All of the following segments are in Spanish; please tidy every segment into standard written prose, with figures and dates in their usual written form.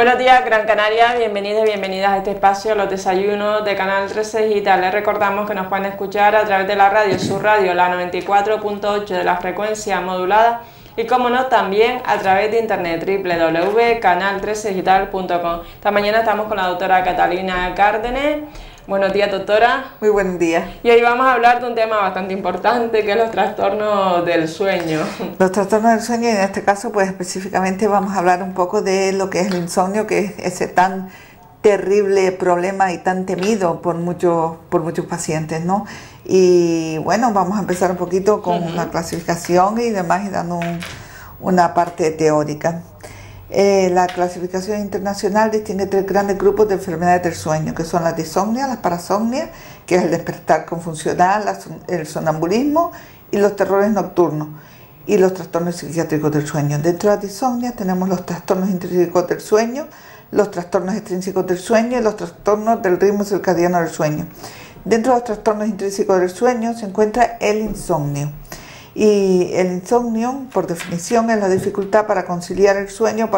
Buenos días, Gran Canaria, bienvenidos y bienvenidas a este espacio, los desayunos de Canal 13 Digital. Les recordamos que nos pueden escuchar a través de la radio, su radio, la 94.8 de la frecuencia modulada, y como no, también a través de internet, www.canal13digital.com. Esta mañana estamos con la doctora Catalina Cárdenas. Buenos días, doctora. Muy buen día. Y hoy vamos a hablar de un tema bastante importante, que es los trastornos del sueño. Los trastornos del sueño, y en este caso, pues específicamente vamos a hablar un poco de lo que es el insomnio, que es ese tan terrible problema y tan temido por muchos pacientes, ¿no? Y bueno, vamos a empezar un poquito con una clasificación y demás, y dando una parte teórica. La clasificación internacional distingue tres grandes grupos de enfermedades del sueño, que son la disomnia, la parasomnia, que es el despertar confuncional, el sonambulismo y los terrores nocturnos, y los trastornos psiquiátricos del sueño. Dentro de la disomnia tenemos los trastornos intrínsecos del sueño, los trastornos extrínsecos del sueño y los trastornos del ritmo circadiano del sueño. Dentro de los trastornos intrínsecos del sueño se encuentra el insomnio. Y el insomnio, por definición, es la dificultad para conciliar el sueño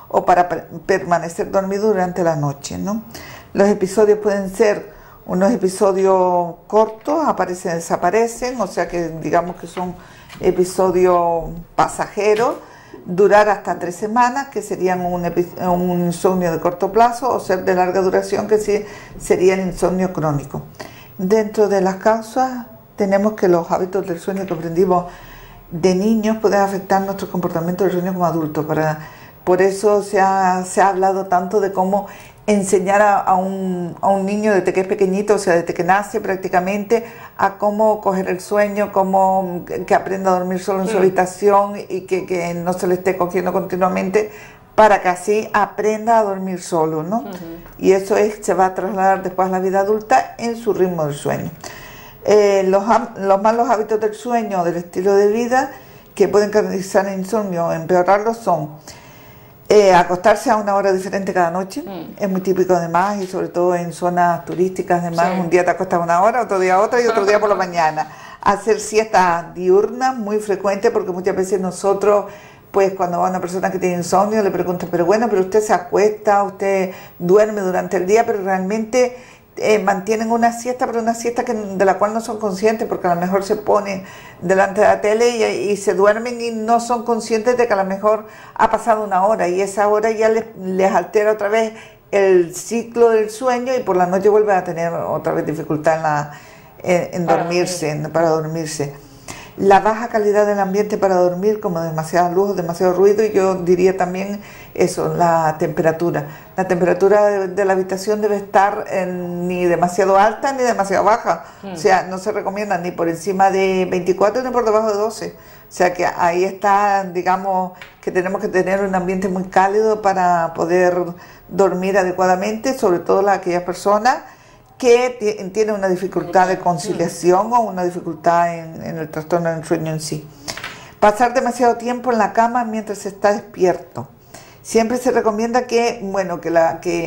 o para permanecer dormido durante la noche, ¿no? Los episodios pueden ser unos episodios cortos, aparecen y desaparecen, o sea que digamos que son episodios pasajeros, durar hasta 3 semanas, que serían un insomnio de corto plazo, o ser de larga duración, que sí sería el insomnio crónico. Dentro de las causas tenemos que los hábitos del sueño que aprendimos de niños pueden afectar nuestro comportamiento del sueño como adultos. Por eso se ha hablado tanto de cómo enseñar a un niño desde que es pequeñito, o sea, desde que nace prácticamente, a cómo coger el sueño, cómo que aprenda a dormir solo en su habitación y que no se le esté cogiendo continuamente, para que así aprenda a dormir solo, ¿no? Y eso se va a trasladar después a la vida adulta en su ritmo del sueño. Los malos hábitos del sueño, del estilo de vida, que pueden caracterizar el insomnio o empeorarlo son acostarse a una hora diferente cada noche. Es muy típico además, y sobre todo en zonas turísticas además, sí. Un día te acuestas una hora, otro día otra y otro día por la mañana. Hacer siestas diurnas, muy frecuente, porque muchas veces nosotros, pues cuando va una persona que tiene insomnio, le preguntan, pero usted se acuesta, usted duerme durante el día, pero realmente mantienen una siesta, pero una siesta de la cual no son conscientes, porque a lo mejor se ponen delante de la tele y se duermen y no son conscientes de que a lo mejor ha pasado una hora, y esa hora ya les altera otra vez el ciclo del sueño, y por la noche vuelven a tener otra vez dificultad para dormirse. La baja calidad del ambiente para dormir, como demasiada luz, demasiado ruido, y yo diría también eso, la temperatura. La temperatura de la habitación debe estar ni demasiado alta ni demasiado baja. O sea, no se recomienda ni por encima de 24 ni por debajo de 12. O sea que ahí está, digamos, que tenemos que tener un ambiente muy cálido para poder dormir adecuadamente, sobre todo aquellas personas que tiene una dificultad de conciliación o una dificultad en el trastorno del sueño en sí. Pasar demasiado tiempo en la cama mientras se está despierto. Siempre se recomienda que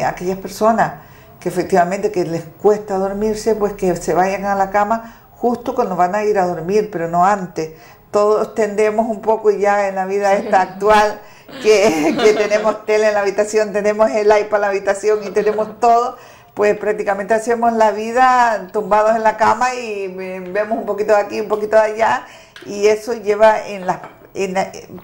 aquellas personas que efectivamente que les cuesta dormirse, pues que se vayan a la cama justo cuando van a ir a dormir, pero no antes. Todos tendemos un poco ya en la vida esta actual que tenemos tele en la habitación, tenemos el iPad en la habitación y tenemos todo. Pues prácticamente hacemos la vida tumbados en la cama y vemos un poquito de aquí, un poquito de allá, y eso lleva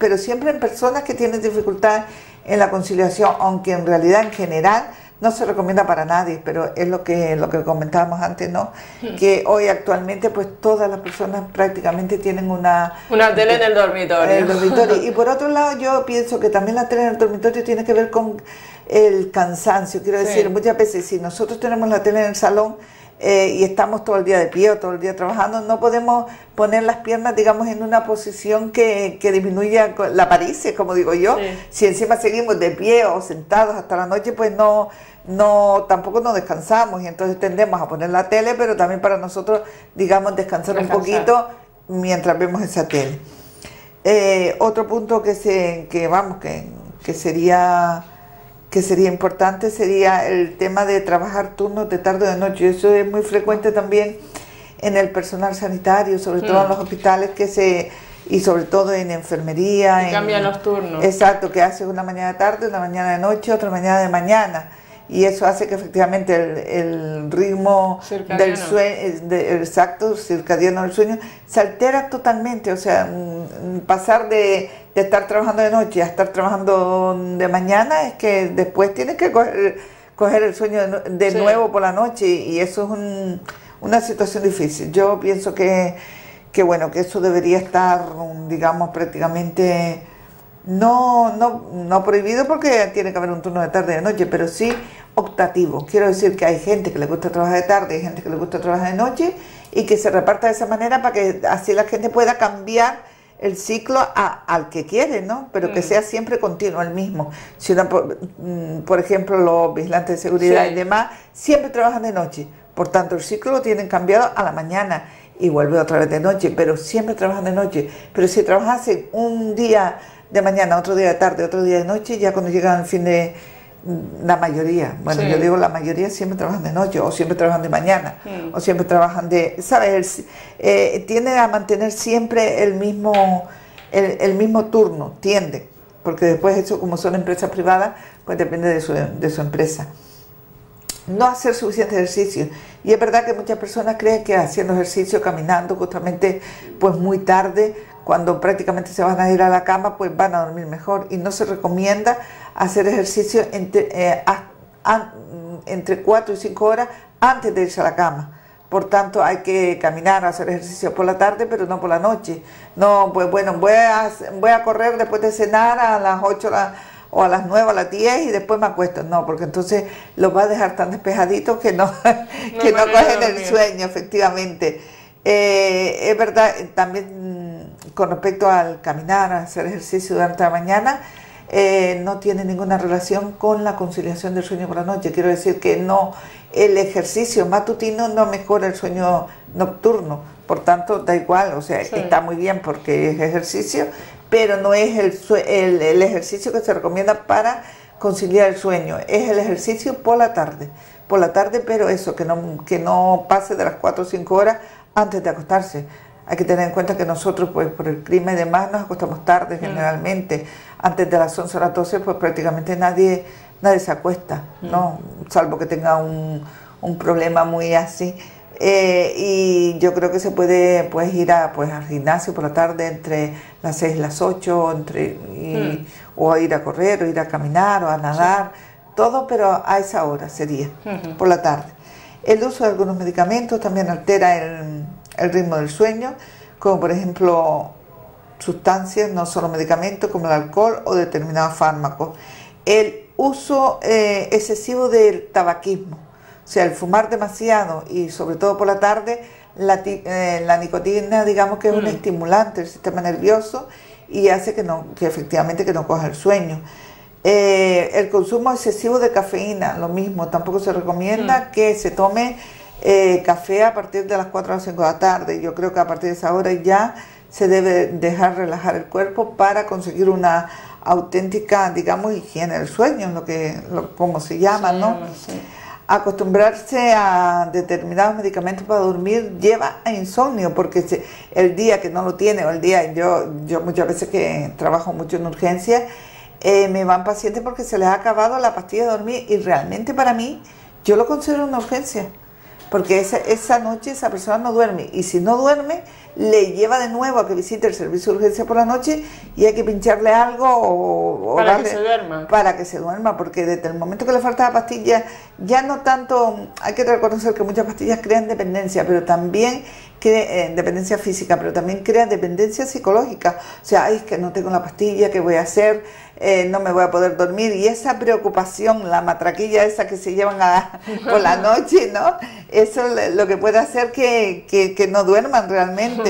pero siempre en personas que tienen dificultad en la conciliación, aunque en realidad en general no se recomienda para nadie, pero es lo que comentábamos antes, ¿no? Que hoy actualmente pues todas las personas prácticamente tienen una tele en el dormitorio. Y por otro lado yo pienso que también la tele en el dormitorio tiene que ver con el cansancio. Quiero decir, muchas veces si nosotros tenemos la tele en el salón y estamos todo el día de pie o todo el día trabajando, no podemos poner las piernas, digamos, en una posición que disminuya la varices, como digo yo. Si encima seguimos de pie o sentados hasta la noche, pues tampoco nos descansamos, y entonces tendemos a poner la tele, pero también para nosotros, digamos, descansar un poquito mientras vemos esa tele. Otro punto que sería importante sería el tema de trabajar turnos de tarde o de noche. Eso es muy frecuente también en el personal sanitario, sobre todo en los hospitales, que y sobre todo en enfermería. Y cambian los turnos. Exacto, que haces una mañana de tarde, una mañana de noche, otra mañana de mañana. Y eso hace que efectivamente el ritmo del sueño, exacto, circadiano del sueño, se altera totalmente. O sea, pasar de estar trabajando de noche a estar trabajando de mañana es que después tienes que coger el sueño de nuevo por la noche, y eso es una situación difícil. Yo pienso que bueno, que eso debería estar, digamos, prácticamente no prohibido, porque tiene que haber un turno de tarde y de noche, pero sí optativo. Quiero decir que hay gente que le gusta trabajar de tarde, hay gente que le gusta trabajar de noche, y que se reparta de esa manera para que así la gente pueda cambiar el ciclo al que quiere, ¿no? Pero que sea siempre continuo, el mismo. Si una, por ejemplo, los vigilantes de seguridad y demás siempre trabajan de noche, por tanto el ciclo lo tienen cambiado a la mañana y vuelve otra vez de noche, pero siempre trabajan de noche. Pero si trabajasen un día de mañana, otro día de tarde, otro día de noche, ya cuando llegan al fin de la mayoría, bueno, yo digo la mayoría siempre trabajan de noche, o siempre trabajan de mañana, o siempre trabajan de, ¿sabes? Tienden a mantener siempre el mismo turno, tienden, porque después eso, como son empresas privadas, pues depende de su empresa. No hacer suficiente ejercicio, y es verdad que muchas personas creen que haciendo ejercicio, caminando justamente pues muy tarde, cuando prácticamente se van a ir a la cama, pues van a dormir mejor, y no se recomienda hacer ejercicio entre 4 y 5 horas antes de irse a la cama. Por tanto, hay que caminar, hacer ejercicio por la tarde, pero no por la noche. No, pues bueno, voy a correr después de cenar a las 8 o a las 9, a las 10, y después me acuesto. No, porque entonces los va a dejar tan despejaditos que no cogen el sueño, efectivamente. Es verdad, también con respecto al caminar, a hacer ejercicio durante la mañana, no tiene ninguna relación con la conciliación del sueño por la noche. Quiero decir que el ejercicio matutino no mejora el sueño nocturno, por tanto da igual, o sea, está muy bien porque es ejercicio, pero no es el ejercicio que se recomienda para conciliar el sueño, es el ejercicio por la tarde, pero eso, que no pase de las 4 o 5 horas antes de acostarse. Hay que tener en cuenta que nosotros, pues por el clima y demás, nos acostamos tarde generalmente. Antes de las 11 o las 12, pues prácticamente nadie se acuesta, ¿no? Salvo que tenga un problema muy así. Y yo creo que se puede pues ir al gimnasio por la tarde entre las 6 y las 8, o a ir a correr, o ir a caminar, o a nadar, todo, pero a esa hora sería, por la tarde. El uso de algunos medicamentos también altera el ritmo del sueño, como por ejemplo sustancias, no solo medicamentos, como el alcohol o determinados fármacos. El uso excesivo del tabaquismo, o sea, el fumar demasiado, y sobre todo por la tarde, la nicotina, digamos que es un estimulante del sistema nervioso, y hace que efectivamente no coja el sueño. El consumo excesivo de cafeína, lo mismo, tampoco se recomienda que se tome café a partir de las 4 o las 5 de la tarde. Yo creo que a partir de esa hora ya se debe dejar relajar el cuerpo para conseguir una auténtica, digamos, higiene del sueño, como se llama, ¿no? Sí. Acostumbrarse a determinados medicamentos para dormir lleva a insomnio, porque el día que no lo tiene, o el día, yo muchas veces que trabajo mucho en urgencias, me van pacientes porque se les ha acabado la pastilla de dormir, y realmente para mí, yo lo considero una urgencia, porque esa noche esa persona no duerme, y si no duerme, le lleva de nuevo a que visite el servicio de urgencia por la noche, y hay que pincharle algo o para darle, que se duerma. Para que se duerma, porque desde el momento que le falta la pastilla, ya no tanto, hay que reconocer que muchas pastillas crean dependencia, pero también dependencia física, pero también crean dependencia psicológica. O sea, ay, es que no tengo la pastilla, ¿qué voy a hacer? No me voy a poder dormir, y esa preocupación, la matraquilla esa que se llevan por la noche, ¿no? Eso es lo que puede hacer que no duerman realmente.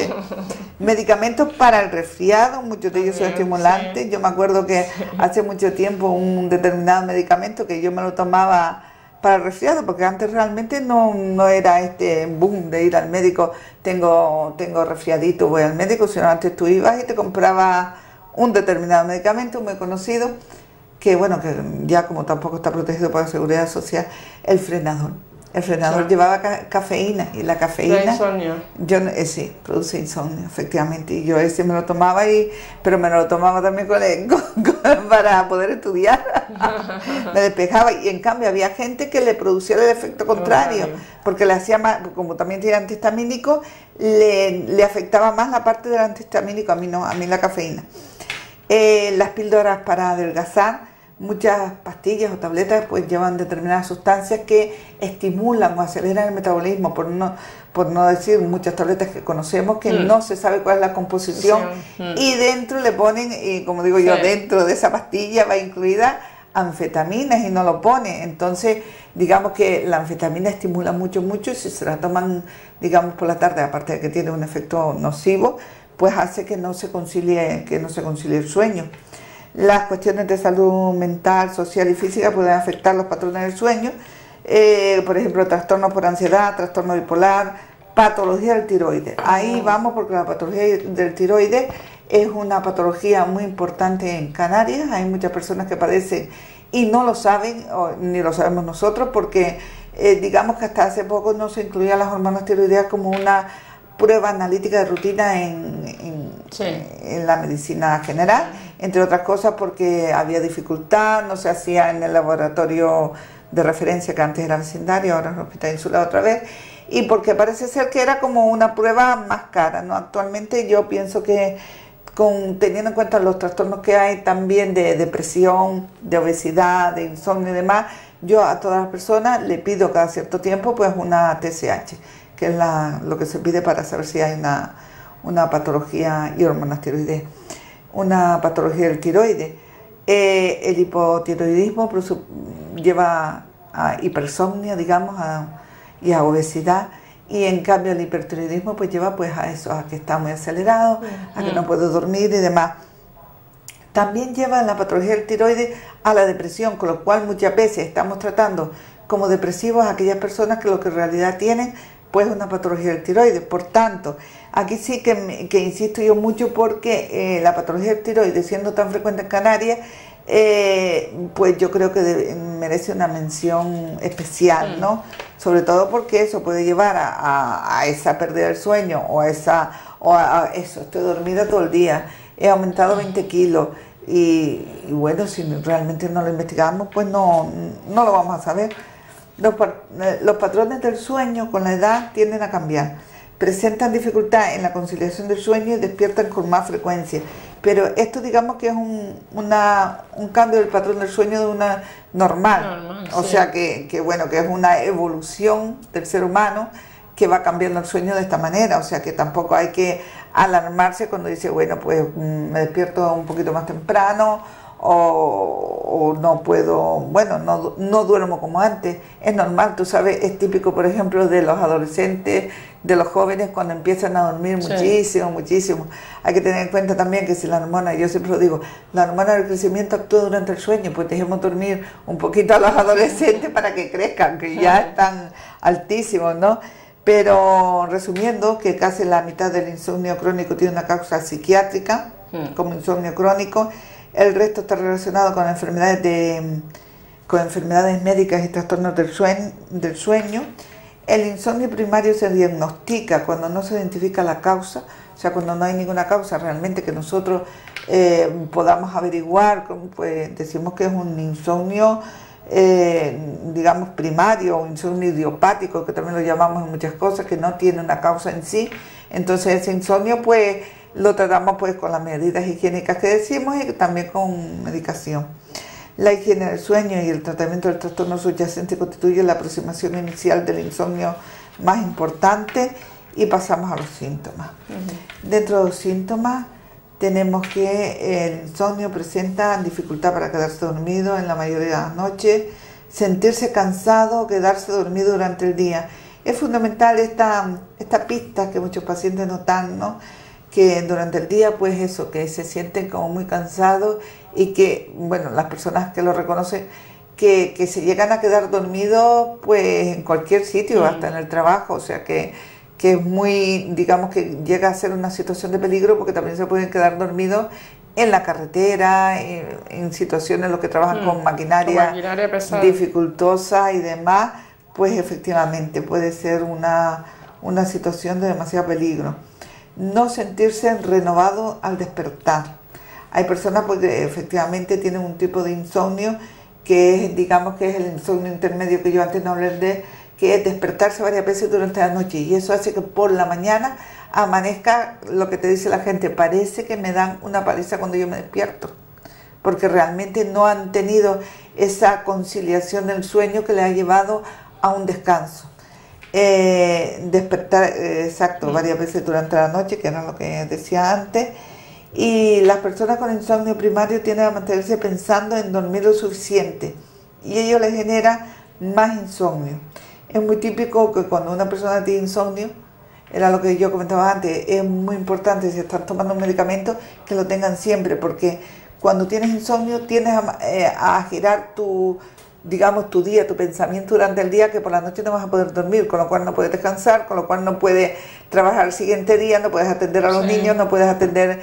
Medicamentos para el resfriado, muchos de ellos son estimulantes. Sí. Yo me acuerdo que hace mucho tiempo un determinado medicamento que yo me lo tomaba para el resfriado, porque antes realmente no era este boom de ir al médico, tengo resfriadito, voy al médico, sino antes tú ibas y te comprabas un determinado medicamento muy conocido, que bueno, que ya como tampoco está protegido por la Seguridad Social, el Frenadol. El frenador llevaba cafeína, y la cafeína... ¿De insomnio? Sí, produce insomnio, efectivamente. Y yo ese me lo tomaba, pero me lo tomaba también para poder estudiar. Me despejaba. Y en cambio había gente que le producía el efecto contrario, porque le hacía más, como también tiene antihistamínico, le afectaba más la parte del antihistamínico, a mí no, a mí la cafeína. Las píldoras para adelgazar, muchas pastillas o tabletas pues llevan determinadas sustancias que estimulan o aceleran el metabolismo, por no decir muchas tabletas que conocemos que no se sabe cuál es la composición, y dentro le ponen, y como digo yo, dentro de esa pastilla va incluida anfetaminas y no lo pone. Entonces digamos que la anfetamina estimula mucho y si se la toman digamos por la tarde, aparte de que tiene un efecto nocivo, pues hace que no se concilie el sueño. Las cuestiones de salud mental, social y física pueden afectar los patrones del sueño, por ejemplo, trastornos por ansiedad, trastorno bipolar, patología del tiroides. Ahí vamos, porque la patología del tiroides es una patología muy importante en Canarias. Hay muchas personas que padecen y no lo saben, ni lo sabemos nosotros, porque digamos que hasta hace poco no se incluían las hormonas tiroideas como una prueba analítica de rutina en la medicina general, entre otras cosas porque había dificultad, no se hacía en el laboratorio de referencia que antes era vecindario, ahora es el Hospital Insular otra vez, y porque parece ser que era como una prueba más cara, ¿no? Actualmente yo pienso que teniendo en cuenta los trastornos que hay también de depresión, de obesidad, de insomnio y demás, yo a todas las personas le pido cada cierto tiempo pues una TSH, que es lo que se pide para saber si hay una patología y hormonas tiroideas, una patología del tiroides. El hipotiroidismo lleva a hipersomnia, digamos, y a obesidad, y en cambio el hipertiroidismo pues lleva pues a eso, a que está muy acelerado, a que no puede dormir y demás. También lleva la patología del tiroides a la depresión, con lo cual muchas veces estamos tratando como depresivos a aquellas personas que lo que en realidad tienen pues una patología del tiroides. Por tanto, aquí sí que insisto yo mucho, porque la patología del tiroides, siendo tan frecuente en Canarias, pues yo creo que merece una mención especial, ¿no? Sobre todo porque eso puede llevar a esa pérdida del sueño, o a eso, estoy dormida todo el día, he aumentado 20 kilos, y bueno, si realmente no lo investigamos, pues no lo vamos a saber. Los patrones del sueño con la edad tienden a cambiar, presentan dificultad en la conciliación del sueño y despiertan con más frecuencia, pero esto digamos que es un cambio del patrón del sueño de una normal, o sea que bueno, que es una evolución del ser humano que va cambiando el sueño de esta manera, o sea que tampoco hay que alarmarse cuando dice, bueno, pues me despierto un poquito más temprano, o no puedo, bueno, no duermo como antes. Es normal, tú sabes, es típico, por ejemplo, de los adolescentes, de los jóvenes, cuando empiezan a dormir muchísimo. Hay que tener en cuenta también que si la hormona, yo siempre lo digo, la hormona del crecimiento actúa durante el sueño, pues dejemos dormir un poquito a los adolescentes para que crezcan, que ya están altísimos, ¿no? Pero resumiendo, que casi la mitad del insomnio crónico tiene una causa psiquiátrica, como insomnio crónico. El resto está relacionado con enfermedades médicas y trastornos del sueño. El insomnio primario se diagnostica cuando no se identifica la causa, o sea, cuando no hay ninguna causa realmente que nosotros podamos averiguar, pues decimos que es un insomnio, digamos, primario, o insomnio idiopático, que también lo llamamos en muchas cosas, que no tiene una causa en sí. Entonces ese insomnio pues lo tratamos pues con las medidas higiénicas que decimos, y también con medicación. La higiene del sueño y el tratamiento del trastorno subyacente constituye la aproximación inicial del insomnio más importante, y pasamos a los síntomas. Dentro de los síntomas tenemos que el insomnio presenta dificultad para quedarse dormido en la mayoría de las noches, sentirse cansado o quedarse dormido durante el día. Es fundamental esta pista que muchos pacientes notan, ¿no? Que durante el día, pues eso, que se sienten como muy cansados, y que, bueno, las personas que lo reconocen, que se llegan a quedar dormidos, pues en cualquier sitio, hasta en el trabajo, o sea que es muy, digamos que llega a ser una situación de peligro, porque también se pueden quedar dormidos en la carretera, en situaciones en las que trabajan con maquinaria pesada, dificultosa y demás, pues efectivamente puede ser una situación de demasiado peligro. No sentirse renovado al despertar. Hay personas pues, que efectivamente tienen un tipo de insomnio que es, digamos que es el insomnio intermedio que yo antes no hablé de, que es despertarse varias veces durante la noche, y eso hace que por la mañana amanezca, lo que te dice la gente, parece que me dan una paliza cuando yo me despierto, porque realmente no han tenido esa conciliación del sueño que le ha llevado a un descanso. Despertar, exacto, varias veces durante la noche, que era lo que decía antes. Y las personas con insomnio primario tienden a mantenerse pensando en dormir lo suficiente, y ello les genera más insomnio. Es muy típico que cuando una persona tiene insomnio, era lo que yo comentaba antes, es muy importante, si estás tomando un medicamento, que lo tengan siempre, porque cuando tienes insomnio tiendes a girar tu día, tu pensamiento durante el día, que por la noche no vas a poder dormir, con lo cual no puedes descansar, con lo cual no puedes trabajar el siguiente día, no puedes atender a los niños, no puedes atender...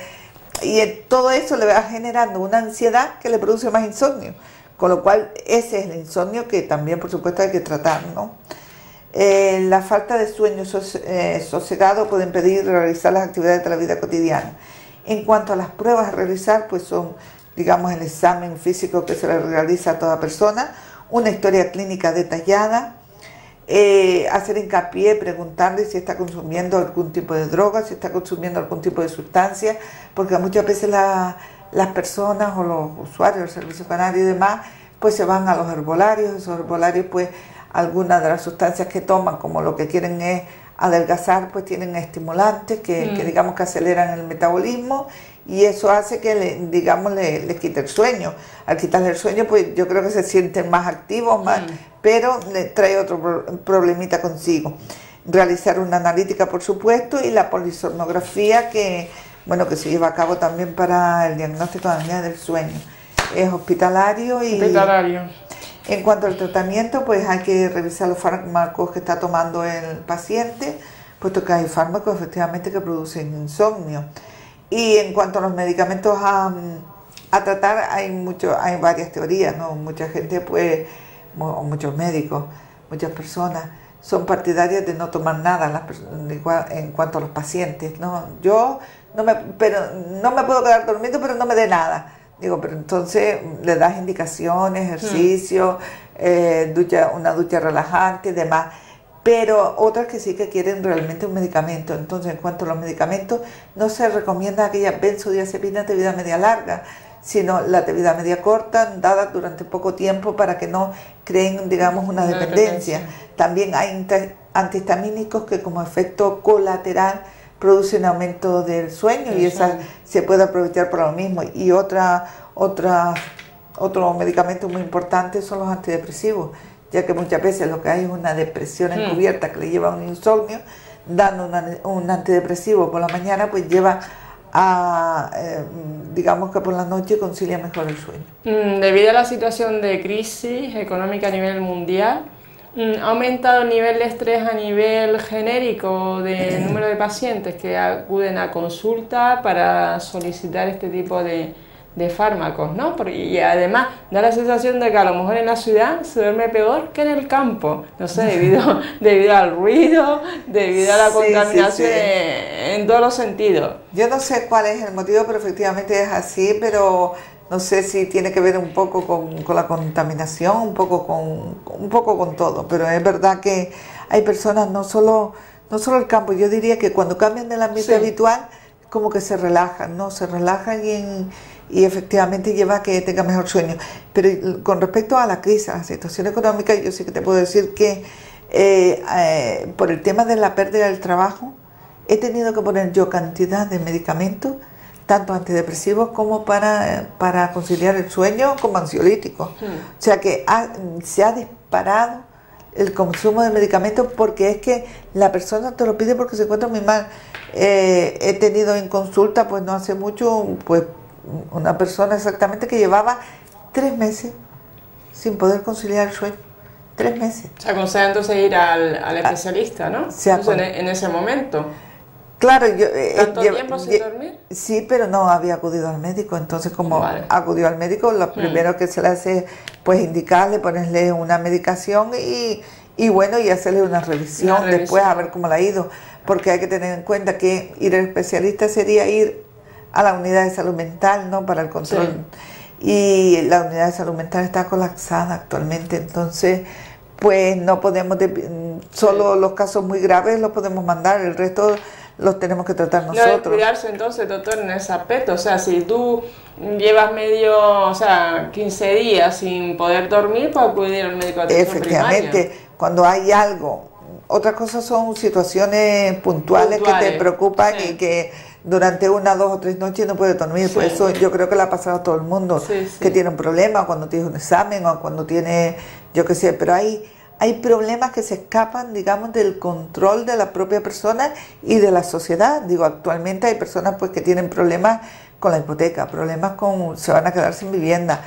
Y todo eso le va generando una ansiedad que le produce más insomnio, con lo cual ese es el insomnio que también por supuesto hay que tratar, ¿no? La falta de sueño sosegado puede impedir realizar las actividades de la vida cotidiana. En cuanto a las pruebas a realizar, pues son, digamos, el examen físico que se le realiza a toda persona, una historia clínica detallada, hacer hincapié, preguntarle si está consumiendo algún tipo de droga, si está consumiendo algún tipo de sustancia, porque muchas veces las personas o los usuarios del servicio canario y demás, pues se van a los herbolarios. Esos herbolarios, pues algunas de las sustancias que toman, como lo que quieren es adelgazar, pues tienen estimulantes que digamos que aceleran el metabolismo, y eso hace que les quite el sueño. Al quitarle el sueño, pues yo creo que se sienten más activos, pero le trae otro problemita consigo. Realizar una analítica, por supuesto, y la polisomnografía que se lleva a cabo también para el diagnóstico de apnea del sueño. Es hospitalario y... Hospitalario. En cuanto al tratamiento, pues hay que revisar los fármacos que está tomando el paciente, puesto que hay fármacos efectivamente que producen insomnio. Y en cuanto a los medicamentos a tratar, hay varias teorías, ¿no? Mucha gente, pues, muchos médicos, muchas personas son partidarias de no tomar nada en cuanto a los pacientes, ¿no? Yo no me puedo quedar dormido, pero no me dé nada. Digo, pero entonces le das indicaciones, ejercicio, una ducha relajante y demás. Pero otras que sí que quieren realmente un medicamento. Entonces, en cuanto a los medicamentos, no se recomienda aquellas benzodiazepinas de vida media larga, sino la de vida media corta, dadas durante poco tiempo para que no creen, digamos, una dependencia. También hay antihistamínicos que como efecto colateral producen aumento del sueño, y esa se puede aprovechar para lo mismo. Y otro medicamento muy importante son los antidepresivos, ya que muchas veces lo que hay es una depresión encubierta que le lleva a un insomnio. Dando un antidepresivo por la mañana, pues lleva a, digamos que por la noche concilia mejor el sueño. Debido a la situación de crisis económica a nivel mundial, ¿ha aumentado el nivel de estrés a nivel genérico de número de pacientes que acuden a consulta para solicitar este tipo de fármacos, ¿no? Y además da la sensación de que a lo mejor en la ciudad se duerme peor que en el campo, no sé, debido al ruido, debido a la contaminación en todos los sentidos. Yo no sé cuál es el motivo, pero efectivamente es así, pero no sé si tiene que ver un poco con la contaminación, un poco con todo, pero es verdad que hay personas, no solo el campo, yo diría que cuando cambian del ambiente habitual, como que se relajan, ¿no? Se relajan y efectivamente lleva a que tenga mejor sueño. Pero con respecto a la crisis, a la situación económica, yo sí que te puedo decir que por el tema de la pérdida del trabajo, he tenido que poner yo cantidad de medicamentos, tanto antidepresivos como para conciliar el sueño, como ansiolíticos. O sea que se ha disparado el consumo de medicamentos, porque es que la persona te lo pide porque se encuentra muy mal. He tenido en consulta, pues no hace mucho, pues una persona exactamente que llevaba 3 meses sin poder conciliar el sueño. 3 meses. Se aconseja entonces ir al especialista, ¿no? En ese momento. Claro, ¿Tanto tiempo sin dormir? Sí, pero no había acudido al médico. Entonces, como acudió al médico, lo primero que se le hace, pues indicarle, ponerle una medicación y y bueno, y hacerle una revisión después a ver cómo le ha ido, porque hay que tener en cuenta que ir al especialista sería ir a la unidad de salud mental, ¿no? Para el control. Sí. Y la unidad de salud mental está colapsada actualmente, entonces pues no podemos, solo los casos muy graves los podemos mandar, el resto los tenemos que tratar nosotros. No descuidarse entonces, doctor, en ese aspecto, o sea, si tú llevas 15 días sin poder dormir, pues acudir al médico de atención efectivamente, primaria. Cuando hay algo. Otra cosa son situaciones puntuales que te preocupan y que durante 1, 2 o 3 noches no puedes dormir. Sí. Por eso yo creo que le ha pasado a todo el mundo que tiene un problema cuando tiene un examen o cuando tiene, yo qué sé, pero hay problemas que se escapan, digamos, del control de la propia persona y de la sociedad. Digo, actualmente hay personas pues que tienen problemas con la hipoteca, problemas con, se van a quedar sin vivienda.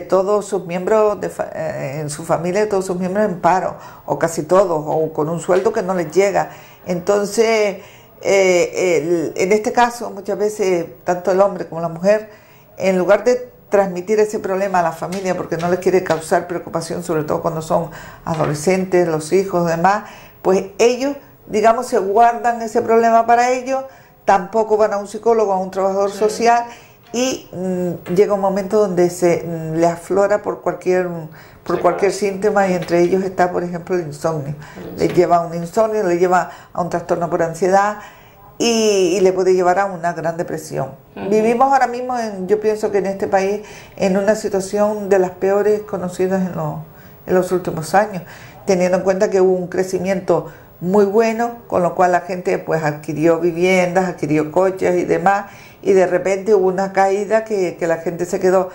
Todos sus miembros en su familia, todos sus miembros en paro, o casi todos, o con un sueldo que no les llega. Entonces, en este caso, muchas veces, tanto el hombre como la mujer, en lugar de transmitir ese problema a la familia, porque no les quiere causar preocupación, sobre todo cuando son adolescentes, los hijos, demás, pues ellos, digamos, se guardan ese problema para ellos, tampoco van a un psicólogo, a un trabajador social, y llega un momento donde se le aflora por cualquier síntoma, y entre ellos está, por ejemplo, el insomnio. Le lleva a un insomnio, le lleva a un trastorno por ansiedad y le puede llevar a una gran depresión. Vivimos ahora mismo, yo pienso que en este país, en una situación de las peores conocidas en los últimos años, teniendo en cuenta que hubo un crecimiento muy bueno, con lo cual la gente pues adquirió viviendas, adquirió coches y demás, y de repente hubo una caída que la gente se quedó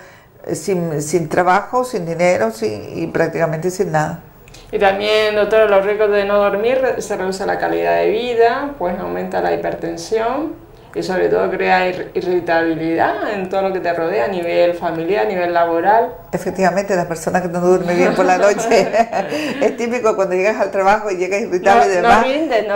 sin trabajo, sin dinero y prácticamente sin nada. Y también, doctor, los riesgos de no dormir, se reduce la calidad de vida, pues aumenta la hipertensión y sobre todo crea irritabilidad en todo lo que te rodea a nivel familiar, a nivel laboral. Efectivamente, las personas que no duermen bien por la noche, es típico cuando llegas al trabajo y llegas irritable y demás,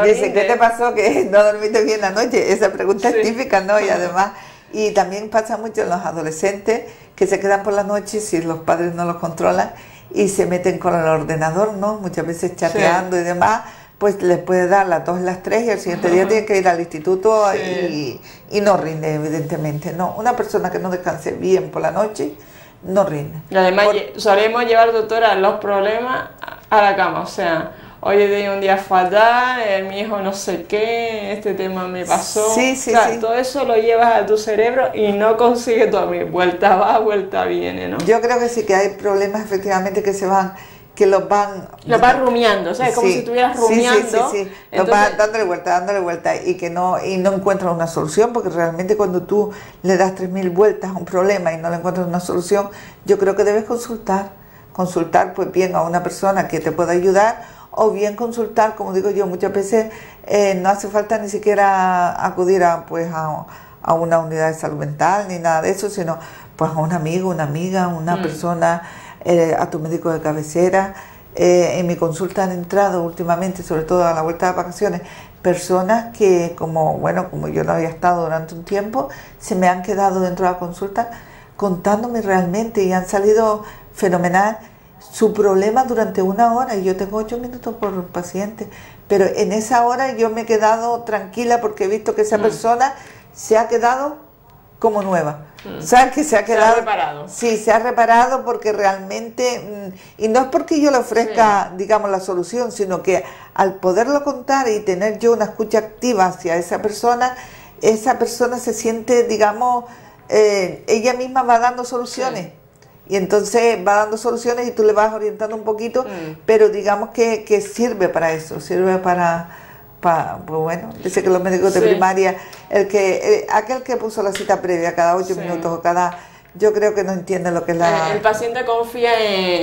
dicen, ¿qué te pasó que no dormiste bien la noche? Esa pregunta es típica, ¿no? Y además, y también pasa mucho en los adolescentes que se quedan por la noche si los padres no los controlan y se meten con el ordenador, ¿no? Muchas veces chateando y demás, pues les puede dar las 2, las 3 y al siguiente día tiene que ir al instituto y no rinde, evidentemente, ¿no? Una persona que no descanse bien por la noche no rinde. Y además solemos llevar, doctora, los problemas a la cama, o sea, hoy he tenido un día fatal, mi hijo no sé qué, este tema me pasó. Todo eso lo llevas a tu cerebro y no consigues dormir. Vuelta va, vuelta viene, ¿no? Yo creo que sí que hay problemas efectivamente que los van rumiando, ¿sabes? Como si estuvieras rumiando. Sí. Los van dándole vuelta y no encuentran una solución, porque realmente cuando tú le das 3000 vueltas a un problema y no le encuentras una solución, yo creo que debes consultar pues bien a una persona que te pueda ayudar, o bien consultar, como digo yo, muchas veces no hace falta ni siquiera acudir a una unidad de salud mental ni nada de eso, sino pues a un amigo, una amiga, una persona, a tu médico de cabecera. En mi consulta han entrado últimamente, sobre todo a la vuelta de vacaciones, personas que como yo no había estado durante un tiempo, se me han quedado dentro de la consulta contándome realmente y han salido fenomenal su problema durante 1 hora, y yo tengo 8 minutos por paciente, pero en esa hora yo me he quedado tranquila porque he visto que esa persona se ha quedado como nueva. ¿Sabes? Que se ha quedado... Se ha reparado. Sí, se ha reparado porque realmente... y no es porque yo le ofrezca, digamos, la solución, sino que al poderlo contar y tener yo una escucha activa hacia esa persona se siente, digamos, ella misma va dando soluciones. Y entonces va dando soluciones y tú le vas orientando un poquito, pero digamos que sirve para eso, sirve para pues bueno, dice que los médicos de primaria, aquel que puso la cita previa cada 8 minutos o yo creo que no entiende lo que es el paciente confía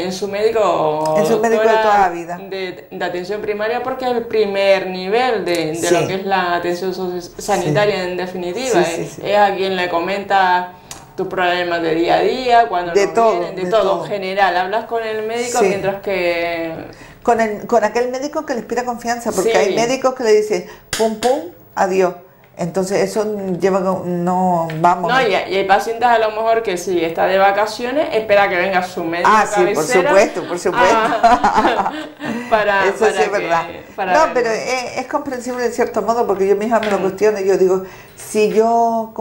en su médico, de toda la vida, de atención primaria, porque es el primer nivel de lo que es la atención sanitaria en definitiva, es a quien le comenta tus problemas de día a día, cuando de todo en general, hablas con el médico mientras que... Con aquel médico que le inspira confianza, porque hay médicos que le dicen pum pum, adiós, Entonces eso lleva, no, vamos. No, y hay pacientes a lo mejor que si está de vacaciones, espera que venga su médico sí, por supuesto. Eso sí es verdad. No, pero es comprensible en cierto modo, porque yo misma me lo cuestiono y yo digo, si yo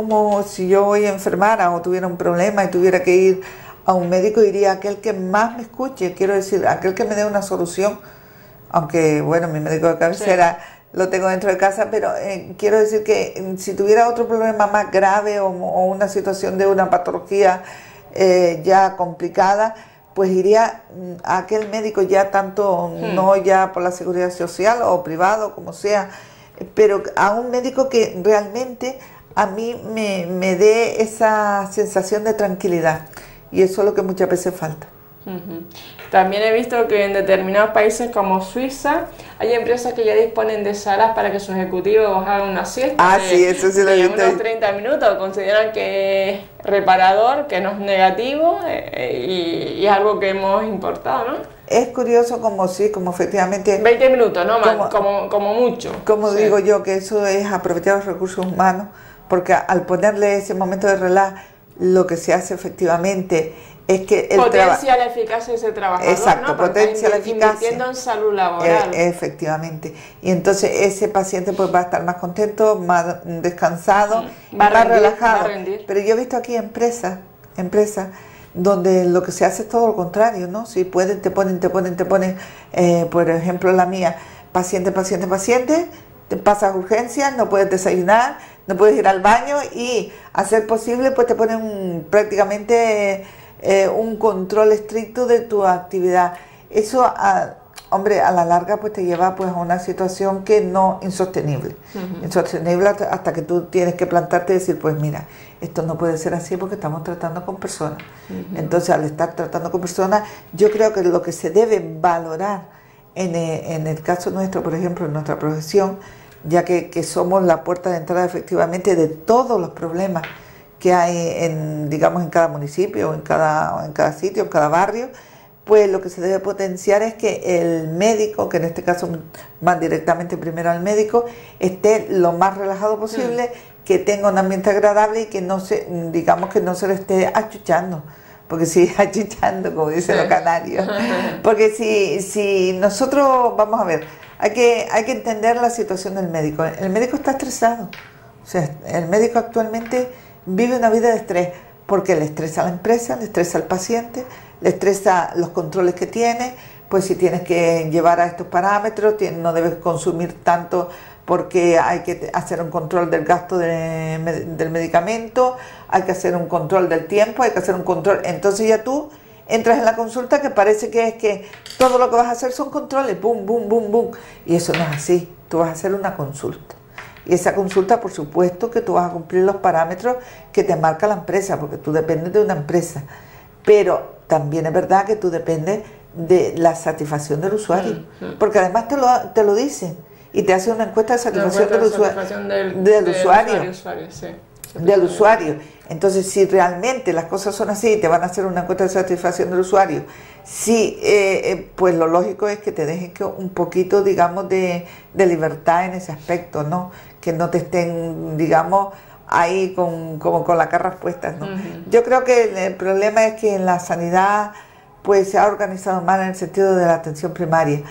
hoy enfermara o tuviera un problema y tuviera que ir a un médico, iría a aquel que más me escuche, quiero decir, aquel que me dé una solución, aunque bueno, mi médico de cabecera... Sí. Lo tengo dentro de casa, pero quiero decir que si tuviera otro problema más grave o una situación de una patología ya complicada, pues iría a aquel médico ya tanto, no ya por la seguridad social o privado, como sea, pero a un médico que realmente a mí me dé esa sensación de tranquilidad, y eso es lo que muchas veces falta. También he visto que en determinados países como Suiza hay empresas que ya disponen de salas para que sus ejecutivos hagan una siesta sí, eso sí lo he visto. Unos 30 minutos. Consideran que es reparador, que no es negativo y es algo que hemos importado, ¿no? Es curioso como efectivamente... 20 minutos, ¿no? Como mucho. Como digo yo, que eso es aprovechar los recursos humanos, porque al ponerle ese momento de relax, lo que se hace efectivamente... es que potencia la eficacia de ese trabajador, exacto, ¿no? potencia la eficacia, invirtiendo en salud laboral. Efectivamente. Y entonces ese paciente pues va a estar más contento, más descansado, más relajado. Pero yo he visto aquí empresas donde lo que se hace es todo lo contrario, ¿no? Si pueden, te ponen, por ejemplo la mía, paciente, te pasas urgencias, no puedes desayunar, no puedes ir al baño y a ser posible pues te ponen prácticamente... un control estricto de tu actividad. Eso, hombre, a la larga pues te lleva pues a una situación que no insostenible. Insostenible hasta que tú tienes que plantarte y decir, pues mira, esto no puede ser así porque estamos tratando con personas. Entonces, al estar tratando con personas, yo creo que lo que se debe valorar en el caso nuestro, por ejemplo, en nuestra profesión, ya que somos la puerta de entrada efectivamente de todos los problemas que hay digamos en cada municipio, en cada sitio, en cada barrio, pues lo que se debe potenciar es que el médico, que en este caso más directamente primero al médico, esté lo más relajado posible, que tenga un ambiente agradable y que no se le esté achuchando, porque si achuchando, como dicen los canarios, porque si nosotros, vamos a ver, hay que entender la situación del médico. El médico está estresado, o sea, el médico actualmente vive una vida de estrés, porque le estresa a la empresa, le estresa al paciente, le estresa los controles que tiene, pues si tienes que llevar a estos parámetros, no debes consumir tanto porque hay que hacer un control del gasto del medicamento, hay que hacer un control del tiempo, hay que hacer un control, entonces ya tú entras en la consulta que parece que es que todo lo que vas a hacer son controles, boom, boom, boom, boom, y eso no es así, tú vas a hacer una consulta. Y esa consulta, por supuesto, que tú vas a cumplir los parámetros que te marca la empresa, porque tú dependes de una empresa. Pero también es verdad que tú dependes de la satisfacción del usuario, porque además te lo dicen y te hacen una encuesta de satisfacción del usuario. Entonces, si realmente las cosas son así, te van a hacer una encuesta de satisfacción del usuario, sí, pues lo lógico es que te dejen un poquito, digamos, de libertad en ese aspecto, ¿no? Que no te estén, digamos, ahí como con las garras puestas, ¿no? Yo creo que el problema es que en la sanidad pues se ha organizado mal en el sentido de la atención primaria,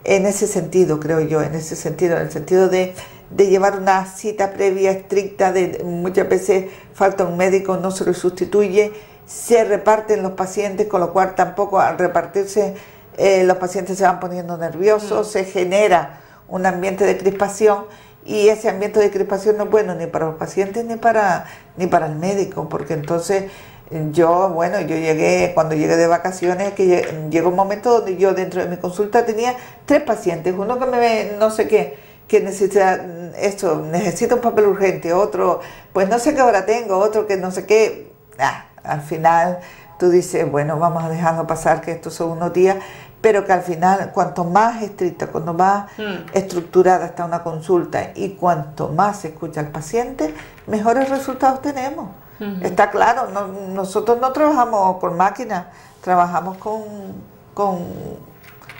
en ese sentido, creo yo, en el sentido de llevar una cita previa estricta, muchas veces falta un médico, no se lo sustituye, se reparten los pacientes, con lo cual tampoco al repartirse los pacientes se van poniendo nerviosos, se genera un ambiente de crispación, y ese ambiente de crispación no es bueno ni para los pacientes ni para el médico, porque entonces cuando llegué de vacaciones, que llegó un momento donde yo dentro de mi consulta tenía 3 pacientes, uno que no sé qué, que necesita un papel urgente, otro, pues no sé qué hora tengo, otro que no sé qué, al final tú dices, bueno, vamos a dejarlo pasar, que estos son unos días, pero que al final, cuanto más estricta, cuanto más estructurada está una consulta y cuanto más se escucha al paciente, mejores resultados tenemos. Está claro, nosotros no trabajamos con máquinas, trabajamos con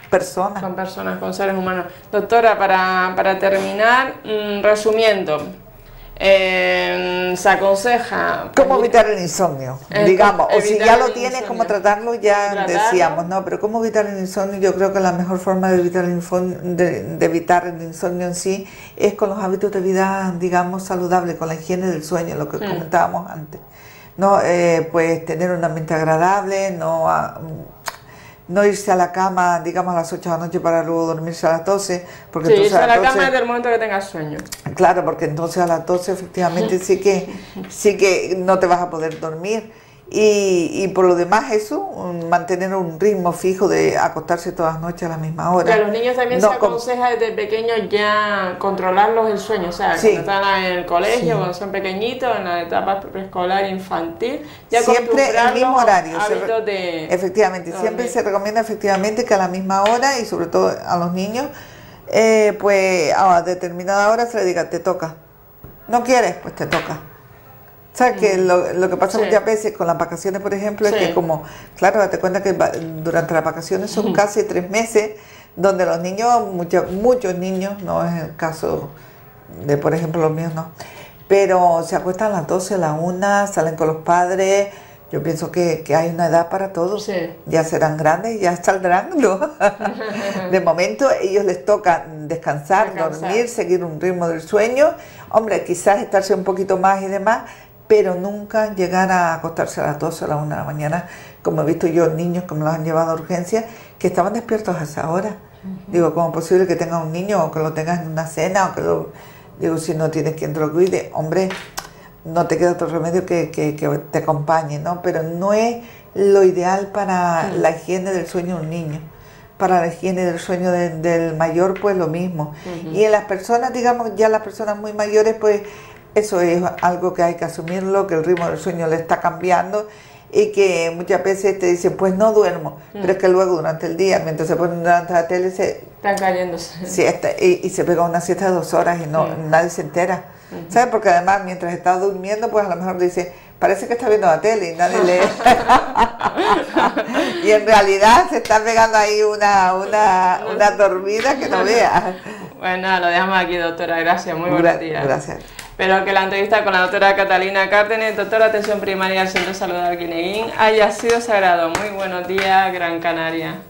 personas. Con personas, con seres humanos. Doctora, para terminar, resumiendo, Se aconseja... ¿Cómo evitar el insomnio? Digamos, o si ya lo tienes, ¿cómo tratarlo? Ya decíamos, ¿no? Pero ¿cómo evitar el insomnio? Yo creo que la mejor forma de evitar el insomnio en sí es con los hábitos de vida, digamos, saludables, con la higiene del sueño, lo que comentábamos antes. No, pues tener un ambiente agradable, no irse a la cama, digamos, a las 8 de la noche para luego dormirse a las 12. Porque sí, irse a la cama desde el momento que tengas sueño. Claro, porque entonces a las 12 efectivamente sí que no te vas a poder dormir. Y por lo demás eso, mantener un ritmo fijo de acostarse todas las noches a la misma hora. Que a los niños también se aconseja desde pequeños ya controlarlos el sueño, o sea, cuando están en el colegio, cuando son pequeñitos, en la etapa preescolar, infantil, ya siempre el mismo horario. Efectivamente, de siempre se recomienda efectivamente que a la misma hora y sobre todo a los niños, pues a determinada hora se le diga, te toca. ¿No quieres? Pues te toca. O sea, que lo que pasa muchas veces con las vacaciones, por ejemplo, es que como, claro, date cuenta que durante las vacaciones son casi 3 meses, donde los niños, muchos niños, no es el caso de, por ejemplo, los míos, no, pero se acuestan a las 12, a la 1, salen con los padres. Yo pienso que hay una edad para todos, ya serán grandes y ya saldrán, ¿no? De momento ellos les toca descansar, dormir, seguir un ritmo del sueño, hombre, quizás estarse un poquito más y demás, pero nunca llegar a acostarse a las 12 o a las 1 de la mañana, como he visto yo niños que me los han llevado a urgencias, que estaban despiertos a esa hora. Digo, ¿cómo es posible que tengas un niño o que lo tengas en una cena o que lo... Digo, si no tienes quien te lo cuide, hombre, no te queda otro remedio que te acompañe, ¿no? Pero no es lo ideal para la higiene del sueño de un niño. Para la higiene del sueño del mayor, pues lo mismo. Y en las personas, digamos, ya las personas muy mayores, pues eso es algo que hay que asumirlo, que el ritmo del sueño le está cambiando y que muchas veces te dicen, pues no duermo, pero es que luego durante el día, mientras se ponen delante de la tele, están cayéndose. Siesta, y se pega una siesta de 2 horas y nadie se entera. ¿Sabes? Porque además mientras está durmiendo, pues a lo mejor dice, parece que está viendo la tele y nadie lee. Y en realidad se está pegando ahí una dormida que no vea. Bueno, lo dejamos aquí, doctora. Gracias, muy buenos días. Gracias. Espero que la entrevista con la doctora Catalina Cárdenas, doctora de Atención Primaria del Centro de Salud de Arguineguín, haya sido sagrado. Muy buenos días, Gran Canaria.